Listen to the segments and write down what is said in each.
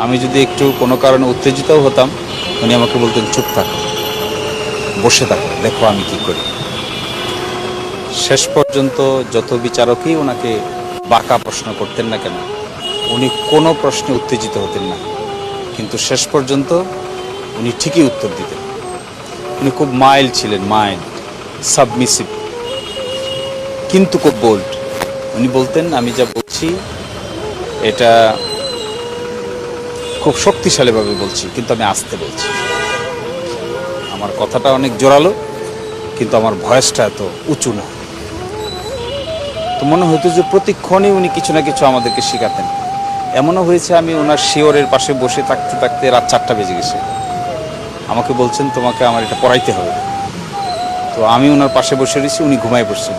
আমি যদি একটু কোনো কারণে উত্তেজিতও হতাম, উনি আমাকে বলতেন চুপ থাকো, বসে থাকো, দেখো আমি কি করি। শেষ পর্যন্ত যত বিচারকই ওনাকে বাঁকা প্রশ্ন করতেন না কেন, উনি কোনো প্রশ্নে উত্তেজিত হতেন না, কিন্তু শেষ পর্যন্ত উনি ঠিকই উত্তর দিতেন। উনি খুব মাইল্ড ছিলেন, মাইল্ড, সাবমিসিভ, কিন্তু খুব বোল্ড। উনি বলতেন আমি যা বলছি এটা খুব শক্তিশালীভাবে বলছি, কিন্তু আমি আস্তে বলছি। আমার কথাটা অনেক জোরালো, কিন্তু আমার ভয়েসটা এত উঁচু না। তো মনে হতো যে প্রতিক্ষণই উনি কিছু না কিছু আমাদেরকে শেখাতেন। এমনও হয়েছে আমি ওনার শিওরের পাশে বসে থাকতে থাকতে রাত 4টা বেজে গেছে, আমাকে বলছেন তোমাকে আমার এটা পড়াইতে হবে। তো আমি ওনার পাশে বসে রয়েছি, উনি ঘুমায় পড়ছেন,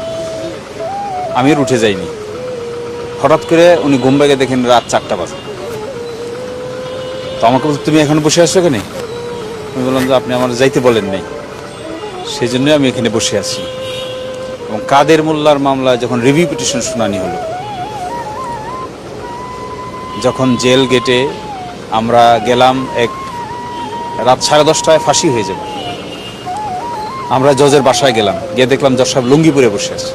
আমি আর উঠে যাইনি। হঠাৎ করে উনি ঘুম ভেঙে দেখেন রাত 4টা বাজে। তো আমাকে বলছে তুমি এখানে বসে আসছো কেন? আমি বললাম যে আপনি আমার যাইতে বলেন নাই, সেই জন্যই আমি এখানে বসে আছি। এবং কাদের মোল্লার মামলা যখন রিভিউ পিটিশন শুনানি হলো, যখন জেল গেটে আমরা গেলাম, রাত 10:30টায় ফাঁসি হয়ে যাবে, আমরা জজের বাসায় গেলাম, গিয়ে দেখলাম জজ সাহেব লুঙ্গি পরে বসে আছে।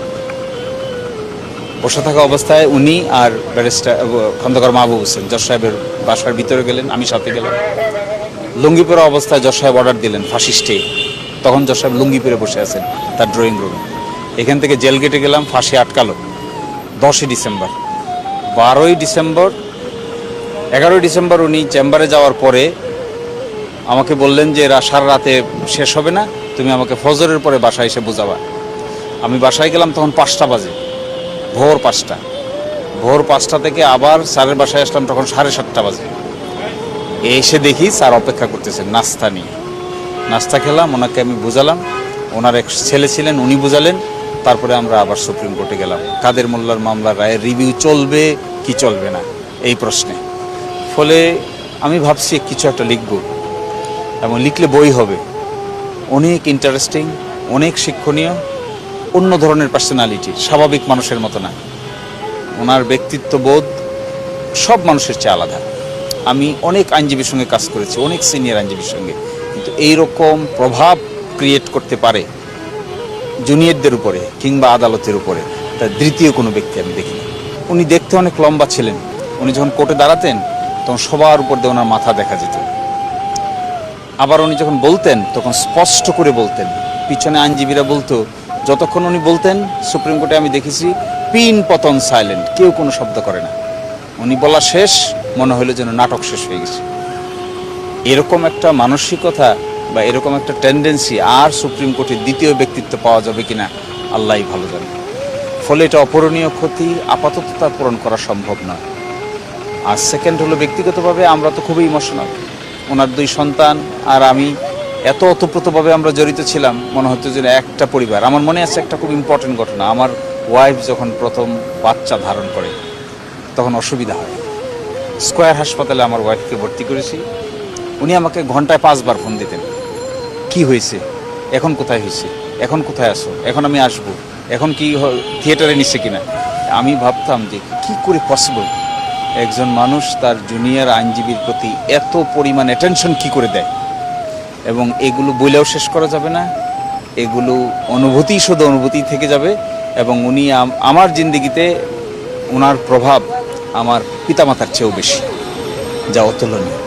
বসে থাকা অবস্থায় উনি আর ব্যারিস্টার খন্দকার মাহবুব হোসেন জজ সাহেবের বাসার ভিতরে গেলেন, আমি সাথে গেলাম। লুঙ্গি পরা অবস্থায় জজ সাহেব অর্ডার দিলেন ফাঁসি স্টে। তখন জজ সাহেব লুঙ্গি পরে বসে আছেন তার ড্রয়িং রুমে। এখান থেকে জেল গেটে গেলাম, ফাঁসি আটকালো 10ই ডিসেম্বর। 12ই ডিসেম্বর, 11ই ডিসেম্বর উনি চেম্বারে যাওয়ার পরে আমাকে বললেন যে সারা রাতে শেষ হবে না, তুমি আমাকে ফজরের পরে বাসায় এসে বোঝাবা। আমি বাসায় গেলাম, তখন 5টা বাজে, ভোর 5টা। ভোর 5টা থেকে আবার স্যারের বাসায় আসলাম, তখন 7:30 বাজে। এসে দেখি স্যার অপেক্ষা করতেছেন নাস্তা নিয়ে। নাস্তা খেলাম, ওনাকে আমি বুঝালাম, ওনার এক ছেলে ছিলেন, উনি বুঝালেন। তারপরে আমরা আবার সুপ্রিম কোর্টে গেলাম, কাদের মোল্লার মামলার রায়ের রিভিউ চলবে কি চলবে না এই প্রশ্নে। ফলে আমি ভাবছি কিছু একটা লিখব, এবং লিখলে বই হবে, অনেক ইন্টারেস্টিং, অনেক শিক্ষণীয়, অন্য ধরনের পার্সোনালিটি, স্বাভাবিক মানুষের মতো না। ওনার ব্যক্তিত্ববোধ সব মানুষের চেয়ে আলাদা। আমি অনেক আইনজীবীর সঙ্গে কাজ করেছি, অনেক সিনিয়র আইনজীবীর সঙ্গে, কিন্তু এইরকম প্রভাব ক্রিয়েট করতে পারে জুনিয়রদের উপরে কিংবা আদালতের উপরে তার দ্বিতীয় কোনো ব্যক্তি আমি দেখিনি। উনি দেখতে অনেক লম্বা ছিলেন, উনি যখন কোর্টে দাঁড়াতেন তখন সবার উপর দিয়ে ওনার মাথা দেখা যেত। আবার উনি যখন বলতেন তখন স্পষ্ট করে বলতেন। পিছনে আইনজীবীরা বলতো, যতক্ষণ উনি বলতেন সুপ্রিম কোর্টে আমি দেখেছি পিন পতন সাইলেন্ট, কেউ কোনো শব্দ করে না। উনি বলা শেষ, মনে হলো যেন নাটক শেষ হয়ে গেছে। এরকম একটা মানসিকতা বা এরকম একটা টেন্ডেন্সি আর সুপ্রিম কোর্টের দ্বিতীয় ব্যক্তিত্ব পাওয়া যাবে কিনা আল্লাহই ভালো জানে। ফলে এটা অপূরণীয় ক্ষতি, আপাতত তা পূরণ করা সম্ভব নয়। আর সেকেন্ড হলো, ব্যক্তিগতভাবে আমরা তো খুবই ইমোশনাল। ওনার 2 সন্তান আর আমি এত ওতপ্রোতভাবে আমরা জড়িত ছিলাম, মনে হতো যে একটা পরিবার। আমার মনে আছে একটা খুব ইম্পর্টেন্ট ঘটনা, আমার ওয়াইফ যখন প্রথম বাচ্চা ধারণ করে তখন অসুবিধা হয়। স্কয়ার হাসপাতালে আমার ওয়াইফকে ভর্তি করেছি। উনি আমাকে ঘন্টায় 5 বার ফোন দিতেন, কি হয়েছে, এখন কোথায় হয়েছে, এখন কোথায় আসো, এখন আমি আসবো, এখন কি থিয়েটারে নিচ্ছে কিনা। আমি ভাবতাম যে কি করে পসিবল একজন মানুষ তার জুনিয়র আইনজীবীর প্রতি এত পরিমাণ অ্যাটেনশন কি করে দেয়। এবং এগুলো বলেও শেষ করা যাবে না, এগুলো অনুভূতি, শুধু অনুভূতি থেকে যাবে। এবং উনি আমার জিন্দেগিতে ওনার প্রভাব আমার পিতামাতার চেয়েও বেশি, যা অতুলনীয়।